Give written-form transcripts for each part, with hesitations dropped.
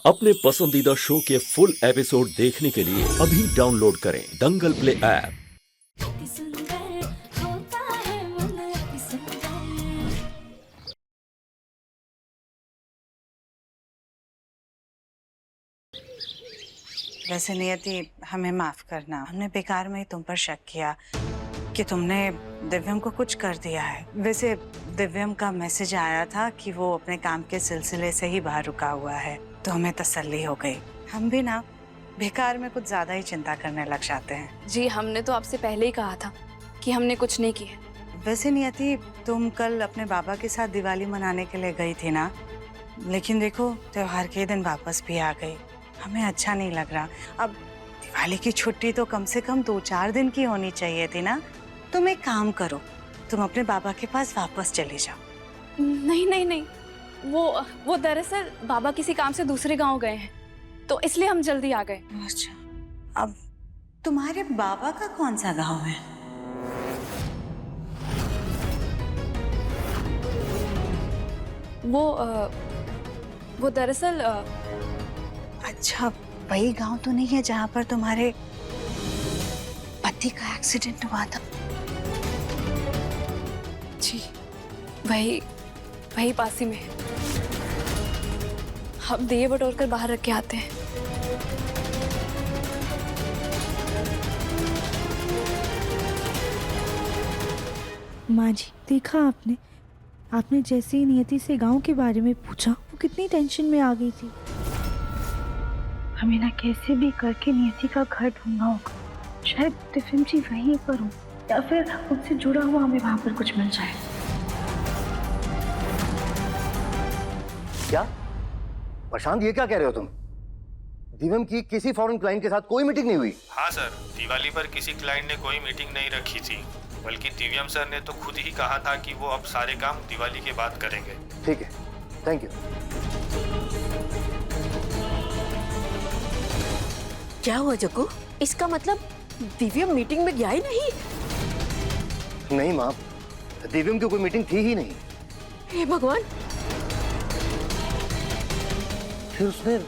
अपने पसंदीदा शो के फुल एपिसोड देखने के लिए अभी डाउनलोड करें दंगल प्ले ऐप। वैसे नियति, हमें माफ करना, हमने बेकार में ही तुम पर शक किया कि तुमने दिव्यम को कुछ कर दिया है। वैसे दिव्यम का मैसेज आया था कि वो अपने काम के सिलसिले से ही बाहर रुका हुआ है, तो हमें तसल्ली हो गई। हम भी ना बेकार में कुछ ज्यादा ही चिंता करने लग जाते हैं। जी, हमने तो आपसे पहले ही कहा था कि हमने कुछ नहीं किया। वैसे नियति, तुम कल अपने बाबा के साथ दिवाली मनाने के लिए गई थी ना, लेकिन देखो त्योहार के दिन वापस भी आ गई। हमें अच्छा नहीं लग रहा। अब दिवाली की छुट्टी तो कम से कम 2-4 दिन की होनी चाहिए थी ना। तुम एक काम करो, तुम अपने बाबा के पास वापस चले जाओ। नहीं नहीं नहीं, वो दरअसल बाबा किसी काम से दूसरे गांव गए हैं, तो इसलिए हम जल्दी आ गए। अच्छा, अब तुम्हारे बाबा का कौन सा गांव है? वो दरअसल अच्छा, वही गांव तो नहीं है जहां पर तुम्हारे पति का एक्सीडेंट हुआ था? जी, वही पास ही में है। हम दिए बटोर कर बाहर रख के आते हैं। माँ जी, देखा आपने जैसे ही नियति से गांव के बारे में पूछा, वो कितनी टेंशन में आ गई थी। हमें ना कैसे भी करके नियति का घर ढूंढना होगा। शायद दिव्यम जी वहीं पर हो, या फिर उनसे जुड़ा हुआ हमें वहां पर कुछ मिल जाए। क्या प्रशांत, ये क्या कह रहे हो तुम? दिव्यम की किसी फॉरेन क्लाइंट के साथ कोई मीटिंग नहीं हुई? हाँ सर, दिवाली पर किसी क्लाइंट ने कोई मीटिंग नहीं रखी थी, बल्कि दिव्यम सर ने तो खुद ही कहा था कि वो अब सारे काम दिवाली के बाद करेंगे। ठीक है, थैंक यू। क्या हुआ जग्गू? इसका मतलब दिव्यम मीटिंग में गया ही नहीं? नहीं माँ, दिव्यम की कोई मीटिंग थी ही नहीं। हे भगवान! फिर उसने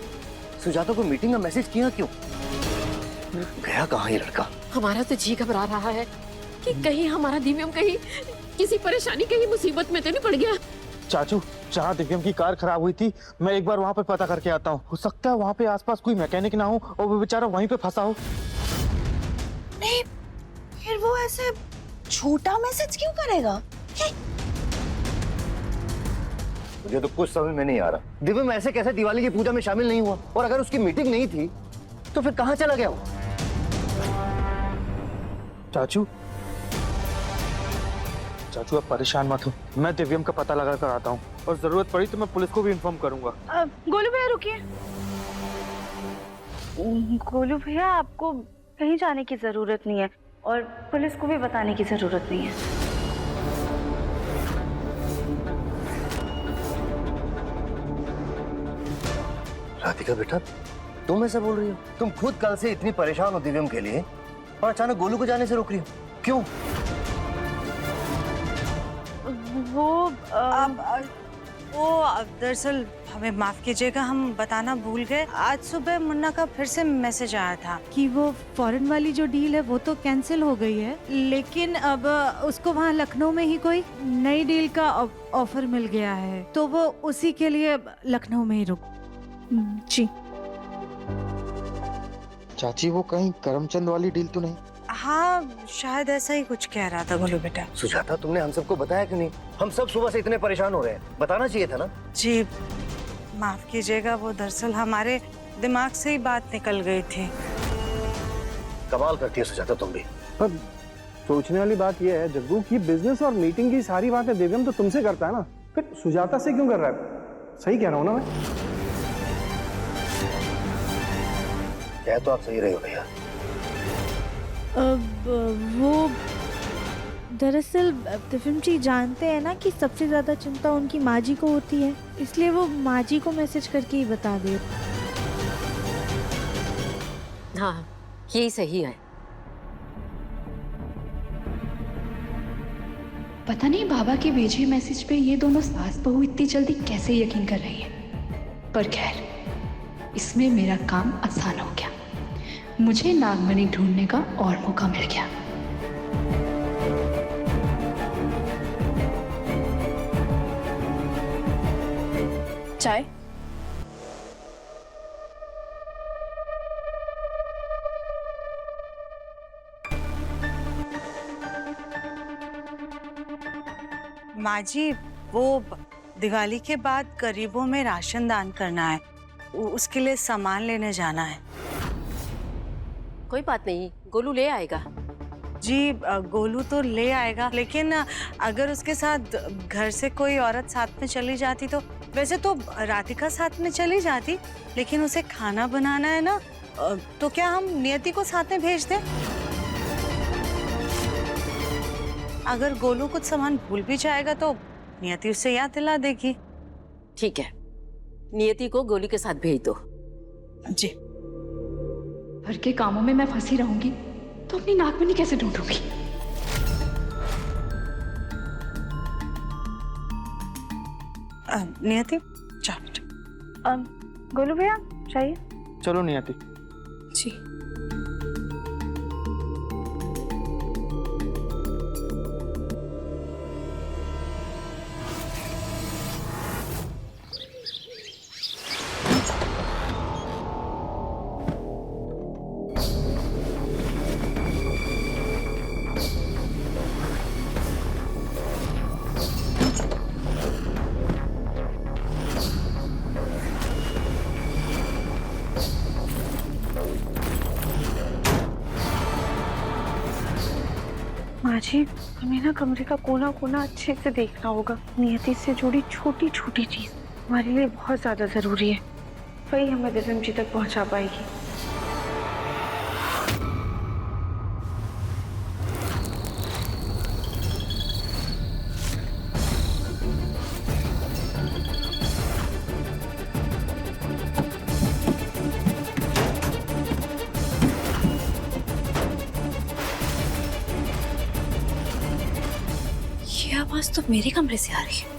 सुजाता को मीटिंग का मैसेज किया क्यों? गया कहाँ ये लड़का? हमारा तो जी घबरा रहा है कि कहीं हमारा दिव्यम कहीं किसी परेशानी, कहीं मुसीबत में तो नहीं पड़ गया। चाचू, जहाँ दिव्यम की कार खराब हुई थी, मैं एक बार वहाँ पे पता करके आता हूँ। हो सकता है वहाँ पे आसपास कोई मैकेनिक ना हो और वो बेचारा वहीं पे फंसा हो। नहीं, फिर वो ऐसे छोटा मैसेज क्यों करेगा? मुझे तो कुछ समझ में नहीं आ रहा। दिव्यम ऐसे कैसे दिवाली की पूजा में शामिल नहीं हुआ? और अगर उसकी मीटिंग नहीं थी तो फिर कहाँ चला गया वो? चाचू आप परेशान मत हो, मैं दिव्यम का पता लगा कर आता हूँ, और जरूरत पड़ी तो मैं पुलिस को भी इन्फॉर्म करूंगा। गोलू भैया रुकिए। गोलू भैया, आपको कहीं जाने की जरूरत नहीं है और पुलिस को भी बताने की जरूरत नहीं है। राधिका बेटा, तुम ऐसा बोल रही हो? तुम खुद कल से इतनी परेशान हो दिव्यम के लिए, और अचानक गोलू को जाने से रोक रही हो, क्यों? वो दरअसल हमें माफ कीजिएगा, हम बताना भूल गए। आज सुबह मुन्ना का फिर से मैसेज आया था कि वो फॉरेन वाली जो डील है वो तो कैंसिल हो गई है, लेकिन अब उसको वहाँ लखनऊ में ही कोई नई डील का ऑफर मिल गया है, तो वो उसी के लिए लखनऊ में ही रुक। जी चाची, वो कहीं करमचंद वाली डील तो नहीं? हाँ, शायद ऐसा ही कुछ कह रहा था गोलू बेटा। सुजाता, तुमने हम सबको बताया क्यों नहीं? हम सब सुबह से इतने परेशान हो रहे हैं, बताना चाहिए था ना। जी माफ कीजिएगा, वो दरअसल हमारे दिमाग से ही बात निकल गई थी। कमाल करती है सुजाता तुम भी। पर सोचने वाली बात यह है जग्गू की बिजनेस और मीटिंग की सारी बातें दिव्यम तो तुमसे करता है ना, फिर सुजाता से क्यों कर रहा है? सही कह रहा हूँ ना मैं? कह तो आप सही रहे हो भैया। वो दरअसल दिव्यम जी जानते हैं ना कि सबसे ज्यादा चिंता उनकी माँ जी को होती है, इसलिए वो माँ जी को मैसेज करके ही बता दे। हाँ, यही सही है। पता नहीं बाबा के भेजे मैसेज पे ये दोनों सास बहू इतनी जल्दी कैसे यकीन कर रही है। पर खैर, इसमें मेरा काम आसान हो गया। मुझे नागमणि ढूंढने का और मौका मिल गया। चाय? माँ जी, वो दिवाली के बाद गरीबों में राशन दान करना है, उसके लिए सामान लेने जाना है। कोई बात नहीं, गोलू ले आएगा। जी गोलू तो ले आएगा, लेकिन अगर उसके साथ घर से कोई औरत साथ में चली जाती तो, वैसे तो राधिका साथ में चली जाती, लेकिन उसे खाना बनाना है ना, तो क्या हम नियति को साथ में भेज दें? अगर गोलू कुछ सामान भूल भी जाएगा तो नियति उससे याद दिला देगी। ठीक है, नियति को गोलू के साथ भेज दो। जी। घर के कामों में मैं फंसी रहूंगी तो अपनी नागमणि कैसे ढूंढूंगी? नियति जाओ बेटा। गोलू भैया चाहिए? चलो नियति। जी। माँ जी, हमें ना कमरे का कोना कोना अच्छे से देखना होगा। नियति से जुड़ी छोटी छोटी चीज हमारे लिए बहुत ज्यादा जरूरी है, वही हमें दिव्यम जी तक पहुंचा पाएगी। ये आवाज तो मेरे कमरे से आ रही है।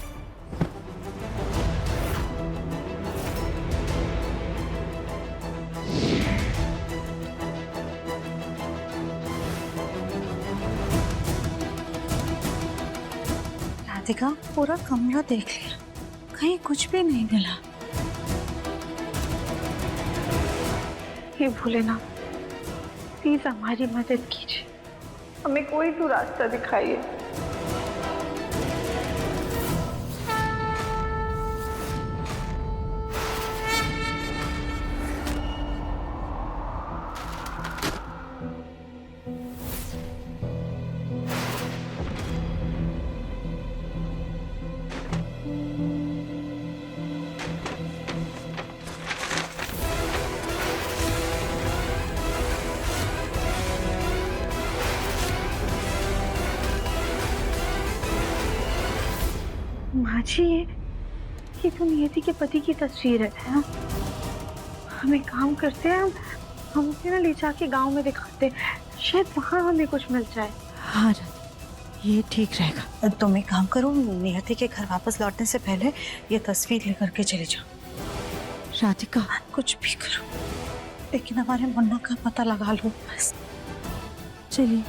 राधिका, पूरा कमरा देख लिया, कहीं कुछ भी नहीं मिला। ये भोलेनाथ, प्लीज हमारी मदद कीजिए, हमें कोई तो रास्ता दिखाइए। माँ जी, ये तो नियति के पति की तस्वीर है ना? हम एक काम करते हैं, हम उसे ना ले जाके गांव में दिखाते हैं, शायद वहाँ हमें कुछ मिल जाए। हाँ, ये ठीक रहेगा। तुम एक काम करो, नियति के घर वापस लौटने से पहले ये तस्वीर लेकर के चले जाओ। राधिका, कुछ भी करो, लेकिन हमारे मुन्ना का पता लगा लो बस। चलिए।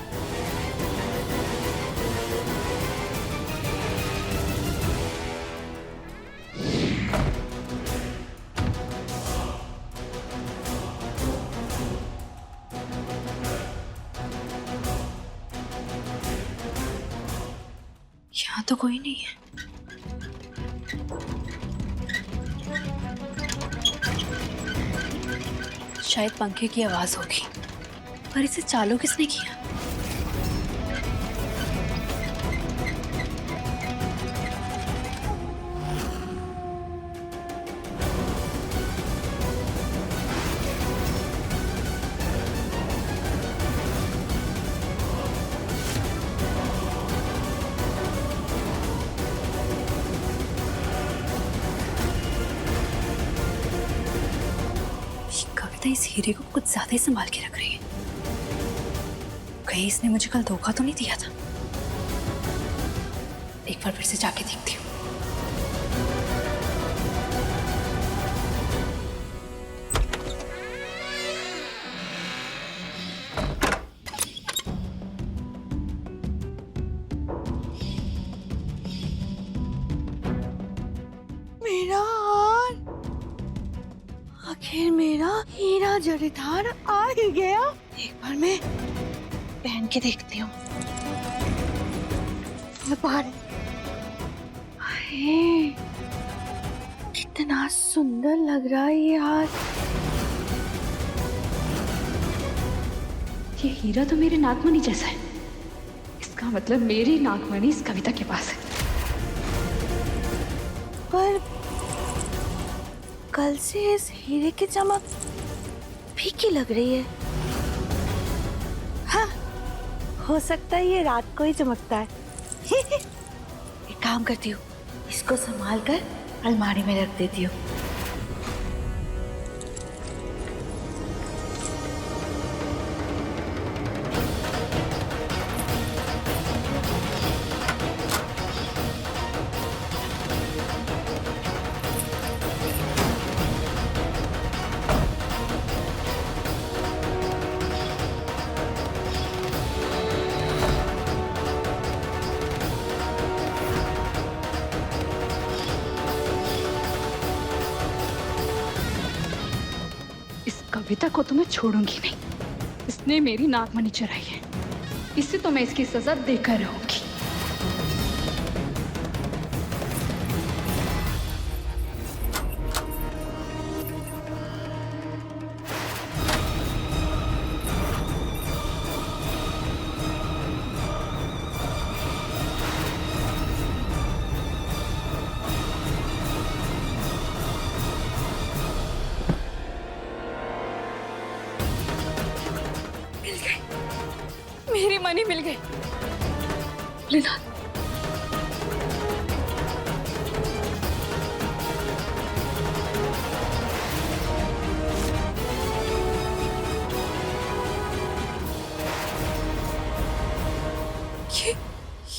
यहाँ तो कोई नहीं है। शायद पंखे की आवाज होगी, पर इसे चालू किसने किया? इस हीरे को कुछ ज्यादा ही संभाल के रख रही है। कहीं इसने मुझे कल धोखा तो नहीं दिया था? एक बार फिर से जाके देखती हूँ। आखिर मेरा हीरा जड़ीदार आ ही गया। एक बार मैं पहन के देखती हूँ। कितना सुंदर लग रहा है ये हार। ये हीरा तो मेरे नागमणि जैसा है। इसका मतलब मेरी नागमणि इस कविता के पास है। पर कल से इस हीरे की चमक फीकी लग रही है। हाँ, हो सकता है ये रात को ही चमकता है। एक काम करती हूँ, इसको संभाल कर अलमारी में रख देती हूँ। कविता को तो मैं छोड़ूंगी नहीं। इसने मेरी नागमणि चुराई है। इससे तो मैं इसकी सजा देकर रहूंगी। मेरी मनी मिल गई। भोलेनाथ,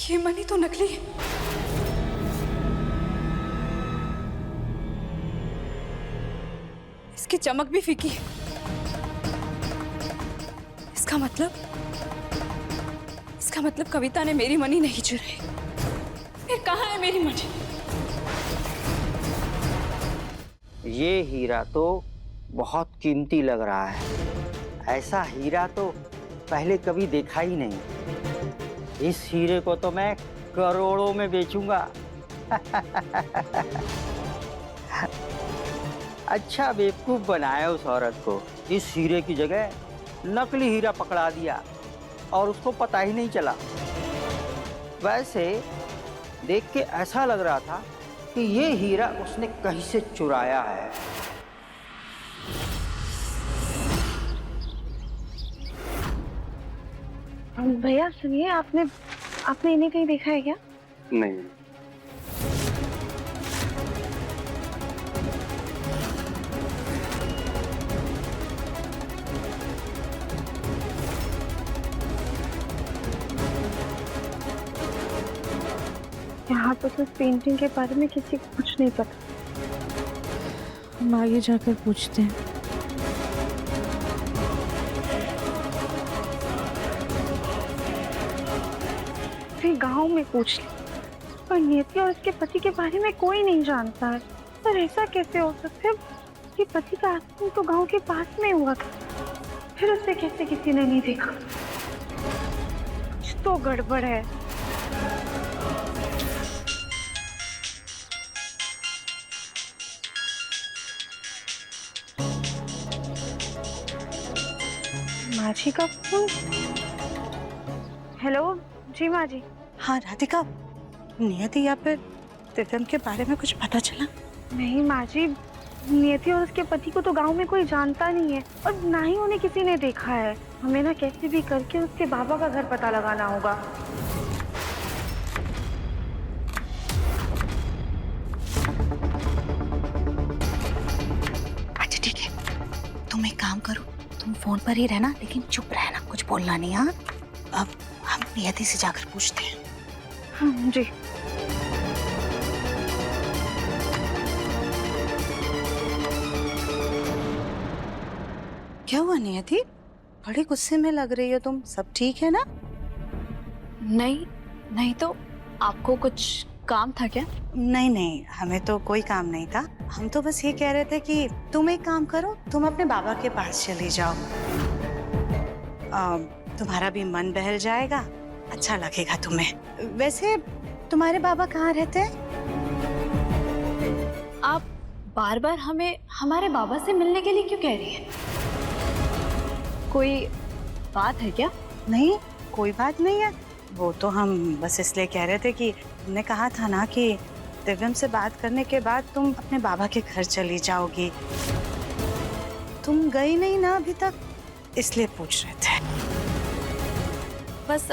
ये मनी तो नकली है। इसकी चमक भी फीकी है। इसका मतलब कविता ने मेरी मनी नहीं चुराई। फिर कहाँ है मेरी मनी? ये हीरा तो बहुत कीमती लग रहा है। ऐसा हीरा तो पहले कभी देखा ही नहीं। इस हीरे को तो मैं करोड़ों में बेचूंगा। अच्छा बेवकूफ बनाया उस औरत को। इस हीरे की जगह नकली हीरा पकड़ा दिया और उसको पता ही नहीं चला। वैसे देख के ऐसा लग रहा था कि ये हीरा उसने कहीं से चुराया है। भैया सुनिए, आपने इन्हें कहीं देखा है क्या? नहीं। यहाँ तो सिर्फ पेंटिंग के बारे में किसी को कुछ नहीं पता। हम आगे जाकर पूछते हैं। फिर गांव में पूछ ली, पर नियति और उसके पति के बारे में कोई नहीं जानता है। पर ऐसा कैसे हो सकता है? उसके पति का एक्सीडेंट तो गांव के पास में हुआ था, फिर उसे कैसे किसी ने नहीं देखा? कुछ तो गड़बड़ है। माँ जी का फोन। हेलो जी माँ जी। हाँ राधिका, नियति या फिर दिव्यम के बारे में कुछ पता चला? नहीं माँ जी, नियति और उसके पति को तो गांव में कोई जानता नहीं है और ना ही उन्हें किसी ने देखा है। हमें ना कैसे भी करके उसके बाबा का घर पता लगाना होगा। अच्छा ठीक है, तुम एक काम करो, तुम फोन पर ही रहना, लेकिन चुप रहना, कुछ बोलना नहीं। हाँ, अब हम नियति से जाकर पूछते हैं। हाँ जी। क्या हुआ नियति? बड़े गुस्से में लग रही हो तुम। सब ठीक है ना? नहीं तो आपको कुछ काम था क्या? नहीं, हमें तो कोई काम नहीं था। हम तो बस ये कह रहे थे कि तुम एक काम करो, तुम अपने बाबा के पास चली जाओ। तुम्हारा भी मन बहल जाएगा, अच्छा लगेगा तुम्हें। वैसे तुम्हारे बाबा कहाँ रहते हैं? आप बार बार हमें हमारे बाबा से मिलने के लिए क्यों कह रही हैं? कोई बात है क्या? नहीं, कोई बात नहीं है। वो तो हम बस इसलिए कह रहे थे कि तुमने कहा था ना कि दिव्यम से बात करने के बाद तुम अपने बाबा के घर चली जाओगी। तुम गई नहीं ना अभी तक, इसलिए पूछ रहे थे। बस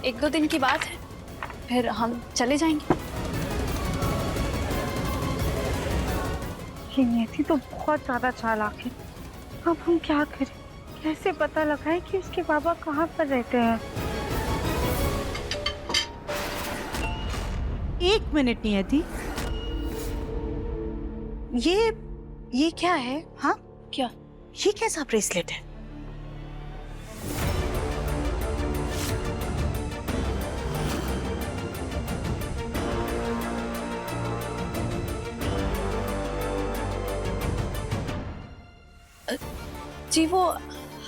1-2 दिन की बात है, फिर हम चले जाएंगे। ये नियति तो बहुत ज्यादा चालाक है। अब हम क्या करें? कैसे पता लगाए कि उसके बाबा कहाँ पर रहते हैं? 1 मिनट नियति, ये क्या है? हाँ, क्या? ये कैसा ब्रेसलेट है? जी वो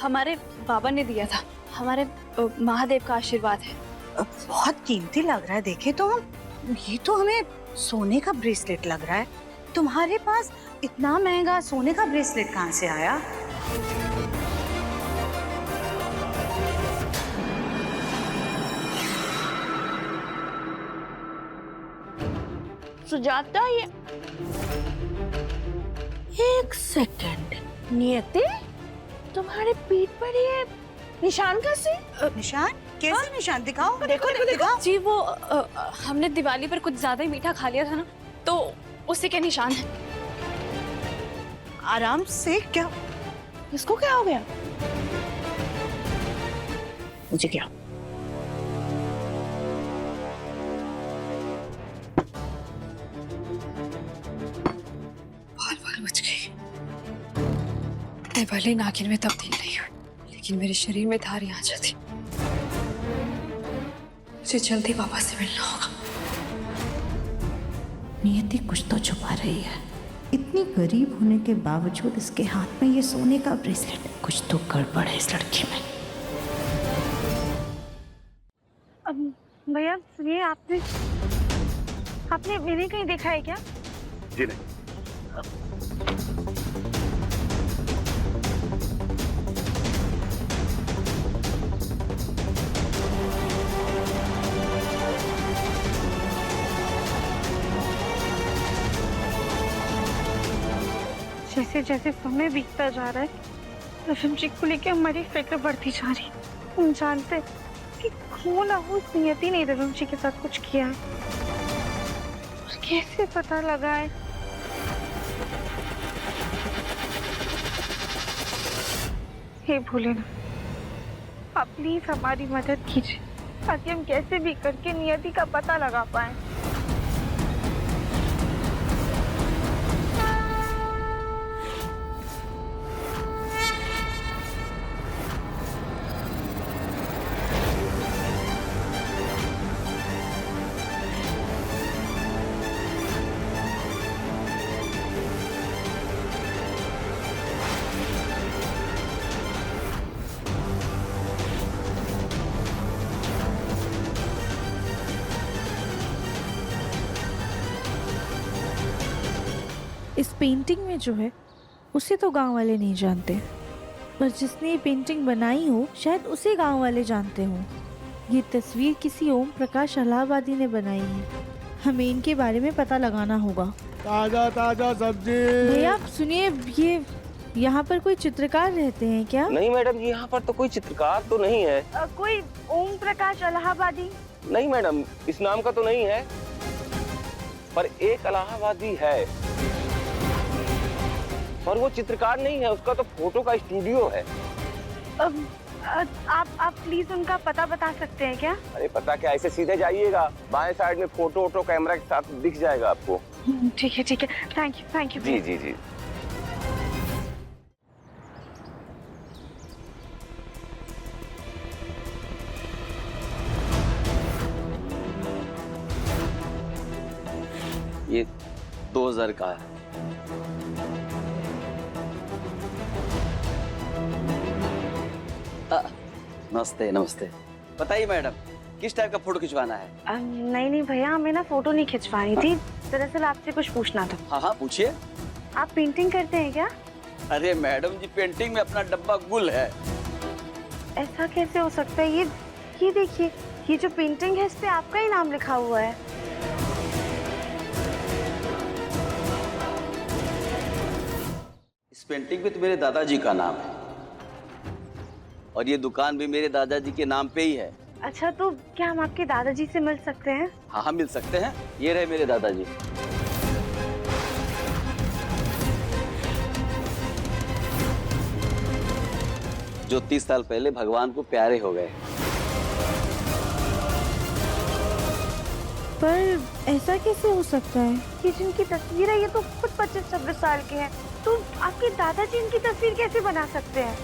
हमारे बाबा ने दिया था, हमारे महादेव का आशीर्वाद है। बहुत कीमती लग रहा है, देखे तो हम। ये तो हमें सोने का ब्रेसलेट लग रहा है। तुम्हारे पास इतना महंगा सोने का ब्रेसलेट कहाँ से आया? सुजाता, ये 1 सेकंड, नियति तुम्हारे पीठ पर ये निशान कैसे? निशान? कैसे निशान? दिखाओ। देखो देखो देखो। जी वो हमने दिवाली पर कुछ ज्यादा ही मीठा खा लिया था ना, तो उसी के निशान है। आराम से। क्या इसको क्या हो गया? मुझे क्या? बाल बच गई। दिवाली नागिन में तब्दील नहीं हुई, लेकिन मेरे शरीर में धारी आ जाती। मुझे जल्दी बाबा से मिलना होगा। नियति कुछ तो छुपा रही है। इतनी गरीब होने के बावजूद इसके हाथ में ये सोने का ब्रेसलेट, कुछ तो गड़बड़ है इस लड़की में। भैया सुनिए, आपने मैंने कहीं देखा है क्या? जी नहीं। जैसे जैसे समय बीतता जा रहा है, रफीम जी को लेकर हमारी फिक्र बढ़ती जा रही है। हम जानते हैं कि कौन उस नियति ने रफीम जी के साथ कुछ किया है, और कैसे पता लगा है? हे भोलेनाथ, आप प्लीज हमारी मदद कीजिए, ताकि हम कैसे भी करके नियति का पता लगा पाए। इस पेंटिंग में जो है उसे तो गांव वाले नहीं जानते, पर जिसने ये पेंटिंग बनाई हो शायद उसे गांव वाले जानते हों। ये तस्वीर किसी ओम प्रकाश इलाहाबादी ने बनाई है। हमें इनके बारे में पता लगाना होगा। ताजा ताजा सब्जी। भैया सुनिए, ये यहाँ पर कोई चित्रकार रहते हैं क्या? नहीं मैडम जी, यहाँ पर तो कोई चित्रकार तो नहीं है। कोई ओम प्रकाश इलाहाबादी? नहीं मैडम, इस नाम का तो नहीं है, पर एक इलाहाबादी है, पर वो चित्रकार नहीं है, उसका तो फोटो का स्टूडियो है। आप प्लीज उनका पता बता सकते हैं क्या? अरे पता क्या, ऐसे सीधे जाइएगा, बाएं साइड में फोटो कैमरा के साथ दिख जाएगा आपको। ठीक है थैंक यू। जी जी जी। ये 2000 का है। नमस्ते नमस्ते। बताइए मैडम, किस टाइप का फोटो खिंचवाना है? नहीं भैया, हमें ना फोटो नहीं खिंचवानी थी, दरअसल आपसे कुछ पूछना था। हाँ हाँ पूछिए। आप पेंटिंग करते हैं क्या? अरे मैडम जी, पेंटिंग में अपना डब्बा गुल है। ऐसा कैसे हो सकता है? ये देखिए, ये जो पेंटिंग है इस पे आपका ही नाम लिखा हुआ है। इस पेंटिंग पे तो मेरे दादाजी का नाम है और ये दुकान भी मेरे दादाजी के नाम पे ही है। अच्छा, तो क्या हम आपके दादाजी से मिल सकते हैं? हाँ हाँ मिल सकते हैं। ये रहे मेरे दादाजी। जो 30 साल पहले भगवान को प्यारे हो गए। पर ऐसा कैसे हो सकता है? ये जिनकी तस्वीर है ये तो खुद 25-26 साल के हैं, तो आपके दादाजी इनकी तस्वीर कैसे बना सकते हैं?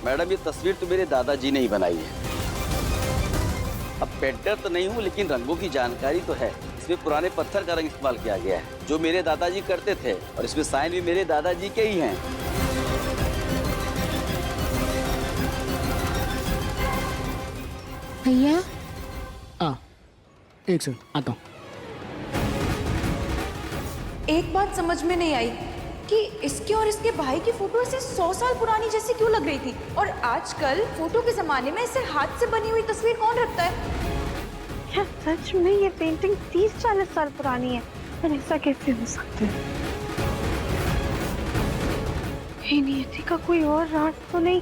मैडम, ये तस्वीर तो मेरे दादाजी ने ही बनाई है। अब पेंटर तो नहीं हूँ, लेकिन रंगों की जानकारी तो है। इसमें पुराने पत्थर का रंग इस्तेमाल किया गया है जो मेरे दादाजी करते थे, और इसमें साइन भी मेरे दादाजी के ही हैं। भैया एक सेकंड आता हूँ। एक बात समझ में नहीं आई कि इसके और इसके भाई की फोटो ऐसे 100 साल पुरानी जैसी क्यों लग रही थी, और आजकल फोटो के जमाने में ऐसे हाथ से बनी हुई तस्वीर कौन रखता है? क्या सच में ये पेंटिंग 30-40 साल पुरानी है? पर ऐसा कैसे हो सकता है? नियति का कोई और राज तो नहीं?